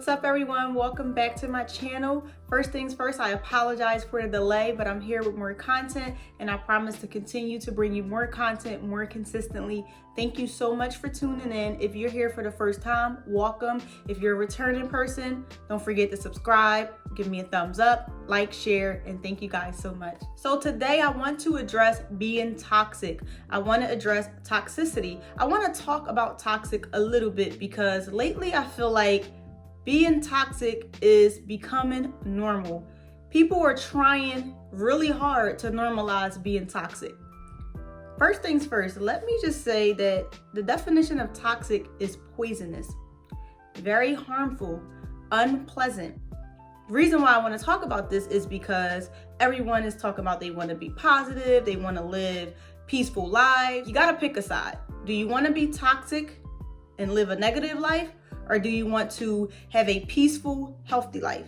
What's up everyone? Welcome back to my channel. First things first, I apologize for the delay, but I'm here with more content and I promise to continue to bring you more content more consistently. Thank you so much for tuning in. If you're here for the first time, welcome. If you're a returning person, don't forget to subscribe, give me a thumbs up, like, share, and thank you guys so much. So today I want to address being toxic. I want to address toxicity. I want to talk about toxic a little bit because lately I feel like being toxic is becoming normal. People are trying really hard to normalize being toxic. First things first, let me just say that the definition of toxic is poisonous, very harmful, unpleasant. The reason why I want to talk about this is because everyone is talking about they want to be positive, they want to live peaceful lives. You got to pick a side. Do you want to be toxic and live a negative life? Or do you want to have a peaceful, healthy life?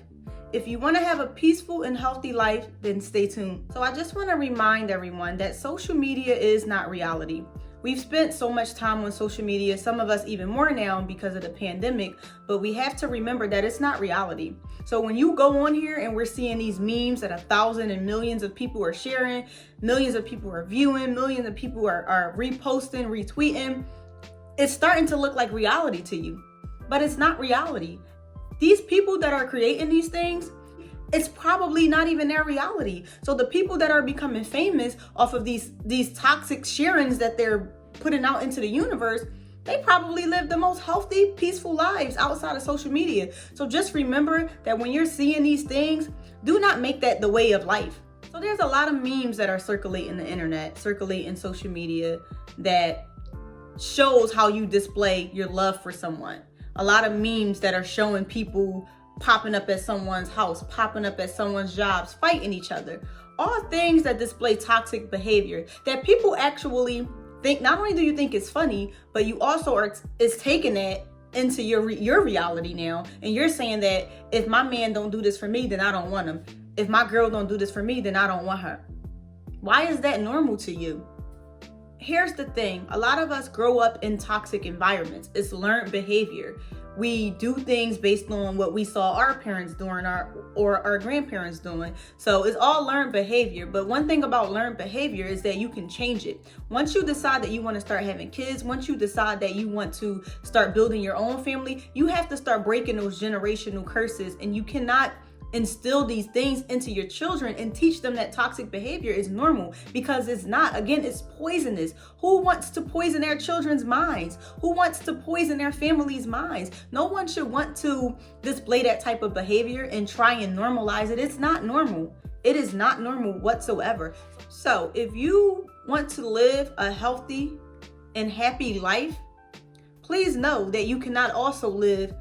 If you want to have a peaceful and healthy life, then stay tuned. So I just want to remind everyone that social media is not reality. We've spent so much time on social media, some of us even more now because of the pandemic, but we have to remember that it's not reality. So when you go on here and we're seeing these memes that 1,000 and millions of people are sharing, millions of people are viewing, millions of people are reposting, retweeting, it's starting to look like reality to you. But it's not reality. These people that are creating these things, it's probably not even their reality. So the people that are becoming famous off of these toxic sharings that they're putting out into the universe, they probably live the most healthy, peaceful lives outside of social media. So just remember that when you're seeing these things, do not make that the way of life. So there's a lot of memes that are circulating the internet, circulating social media that shows how you display your love for someone. A lot of memes that are showing people popping up at someone's house, popping up at someone's jobs, fighting each other. All things that display toxic behavior that people actually think, not only do you think it's funny, but you also is taking that into your reality now. And you're saying that if my man don't do this for me, then I don't want him. If my girl don't do this for me, then I don't want her. Why is that normal to you? Here's the thing, a lot of us grow up in toxic environments. It's learned behavior. We do things based on what we saw our parents doing or our grandparents doing. So it's all learned behavior. But one thing about learned behavior is that you can change it. Once you decide that you want to start having kids, once you decide that you want to start building your own family, you have to start breaking those generational curses, and you cannot instill these things into your children and teach them that toxic behavior is normal, because it's not. Again, it's poisonous. Who wants to poison their children's minds? Who wants to poison their family's minds? No one should want to display that type of behavior and try and normalize it. It's not normal. It is not normal whatsoever. So if you want to live a healthy and happy life, please know that you cannot also live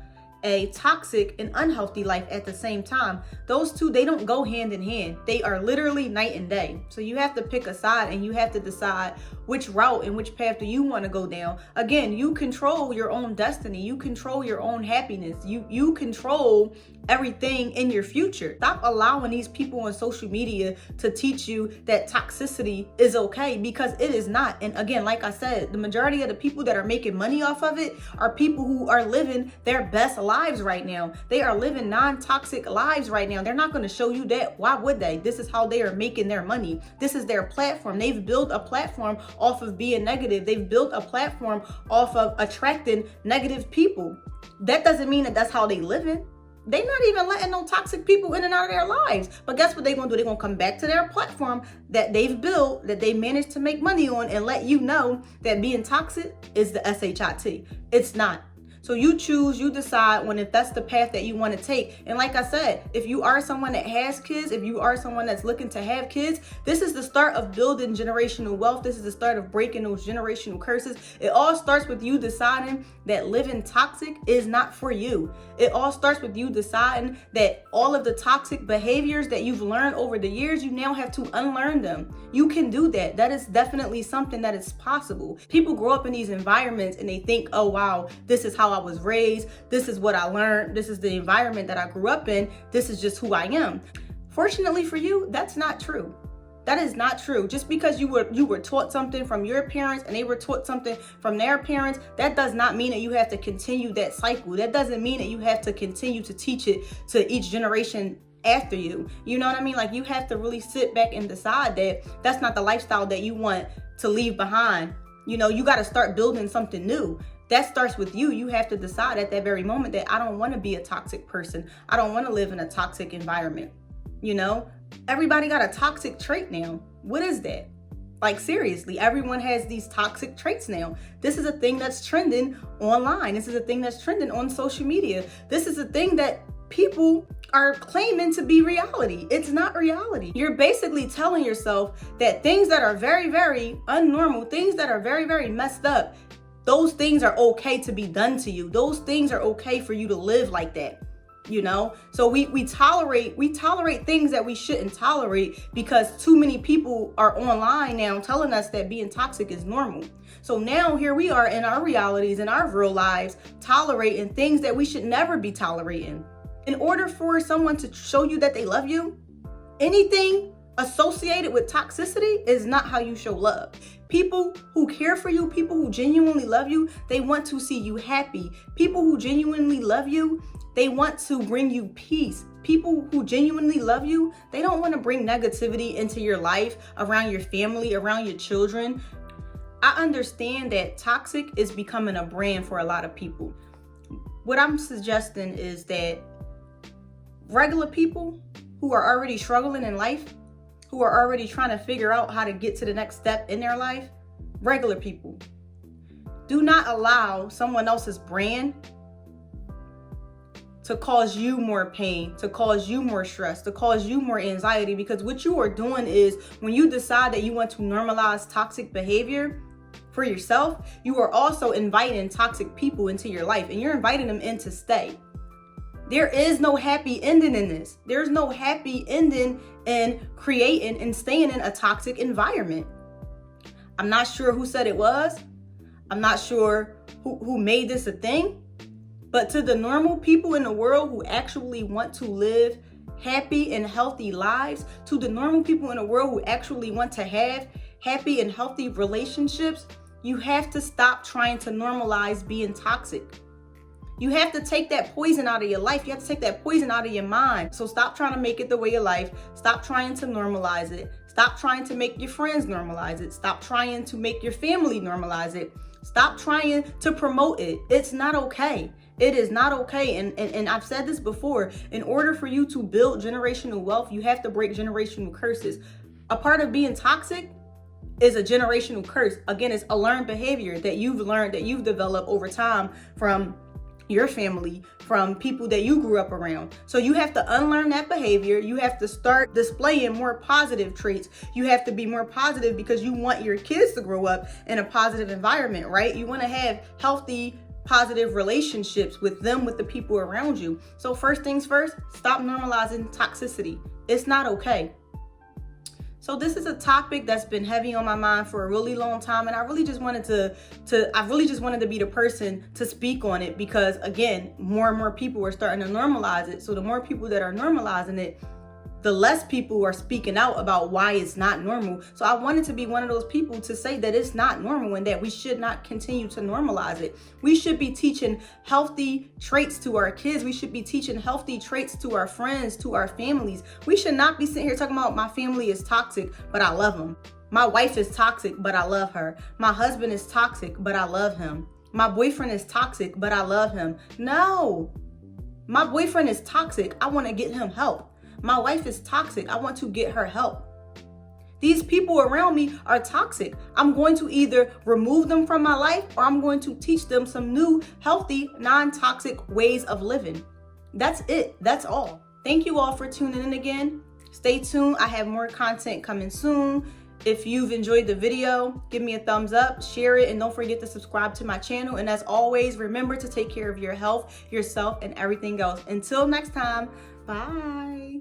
a toxic and unhealthy life at the same time. Those two, they don't go hand in hand. They are literally night and day. So you have to pick a side and you have to decide which route and which path do you want to go down. Again, you control your own destiny. You control your own happiness. You control everything in your future. Stop allowing these people on social media to teach you that toxicity is okay, because it is not. And again, like I said, the majority of the people that are making money off of it are people who are living their best lives right now. They are living non-toxic lives right now. They're not going to show you that. Why would they? This is how they are making their money. This is their platform. They've built a platform off of being negative. They've built a platform off of attracting negative people. That doesn't mean that that's how they living. They're not even letting no toxic people in and out of their lives. But guess what they're going to do? They're going to come back to their platform that they've built, that they managed to make money on, and let you know that being toxic is the SHIT. It's not. So you choose, you decide if that's the path that you want to take. And like I said, if you are someone that has kids, if you are someone that's looking to have kids, this is the start of building generational wealth. This is the start of breaking those generational curses. It all starts with you deciding that living toxic is not for you. It all starts with you deciding that all of the toxic behaviors that you've learned over the years, you now have to unlearn them. You can do that. That is definitely something that is possible. People grow up in these environments and they think, oh wow, this is how I was raised. This is what I learned. This is the environment that I grew up in. This is just who I am. Fortunately for you, that's not true. That is not true. Just because you were taught something from your parents and they were taught something from their parents, that does not mean that you have to continue that cycle. That doesn't mean that you have to continue to teach it to each generation after you. You know what I mean? Like, you have to really sit back and decide that that's not the lifestyle that you want to leave behind. You know, you got to start building something new. That starts with you. You have to decide at that very moment that I don't want to be a toxic person. I don't want to live in a toxic environment. You know, everybody got a toxic trait now. What is that? Like, seriously, everyone has these toxic traits now. This is a thing that's trending online. This is a thing that's trending on social media. This is a thing that people are claiming to be reality. It's not reality. You're basically telling yourself that things that are very, very unnormal, things that are very, very messed up, those things are okay to be done to you. Those things are okay for you to live like that. You know, so we tolerate things that we shouldn't tolerate because too many people are online now telling us that being toxic is normal. So now here we are in our realities, in our real lives, tolerating things that we should never be tolerating. In order for someone to show you that they love you, anything associated with toxicity is not how you show love. People who care for you, people who genuinely love you, they want to see you happy. People who genuinely love you, they want to bring you peace. People who genuinely love you, they don't want to bring negativity into your life, around your family, around your children. I understand that toxic is becoming a brand for a lot of people. What I'm suggesting is that regular people who are already struggling in life, who are already trying to figure out how to get to the next step in their life, regular people, do not allow someone else's brand to cause you more pain, to cause you more stress, to cause you more anxiety. Because what you are doing is, when you decide that you want to normalize toxic behavior for yourself, you are also inviting toxic people into your life, and you're inviting them in to stay. There is no happy ending in this. There's no happy ending in creating and staying in a toxic environment. I'm not sure who said it was. I'm not sure who made this a thing. But to the normal people in the world who actually want to live happy and healthy lives, to the normal people in the world who actually want to have happy and healthy relationships, you have to stop trying to normalize being toxic. You have to take that poison out of your life. You have to take that poison out of your mind. So stop trying to make it the way of life. Stop trying to normalize it. Stop trying to make your friends normalize it. Stop trying to make your family normalize it. Stop trying to promote it. It's not okay. It is not okay. And I've said this before. In order for you to build generational wealth, you have to break generational curses. A part of being toxic is a generational curse. Again, it's a learned behavior that you've learned, that you've developed over time from your family, from people that you grew up around. So you have to unlearn that behavior. You have to start displaying more positive traits. You have to be more positive because you want your kids to grow up in a positive environment, right? You want to have healthy, positive relationships with them, with the people around you. So first things first, stop normalizing toxicity. It's not okay. So this is a topic that's been heavy on my mind for a really long time, and I really just wanted to be the person to speak on it, because again, more and more people are starting to normalize it. So the more people that are normalizing it, the less people are speaking out about why it's not normal. So I wanted to be one of those people to say that it's not normal and that we should not continue to normalize it. We should be teaching healthy traits to our kids. We should be teaching healthy traits to our friends, to our families. We should not be sitting here talking about my family is toxic, but I love them. My wife is toxic, but I love her. My husband is toxic, but I love him. My boyfriend is toxic, but I love him. No, my boyfriend is toxic. I want to get him help. My wife is toxic. I want to get her help. These people around me are toxic. I'm going to either remove them from my life, or I'm going to teach them some new, healthy, non-toxic ways of living. That's it. That's all. Thank you all for tuning in again. Stay tuned. I have more content coming soon. If you've enjoyed the video, give me a thumbs up, share it, and don't forget to subscribe to my channel. And as always, remember to take care of your health, yourself, and everything else. Until next time, bye.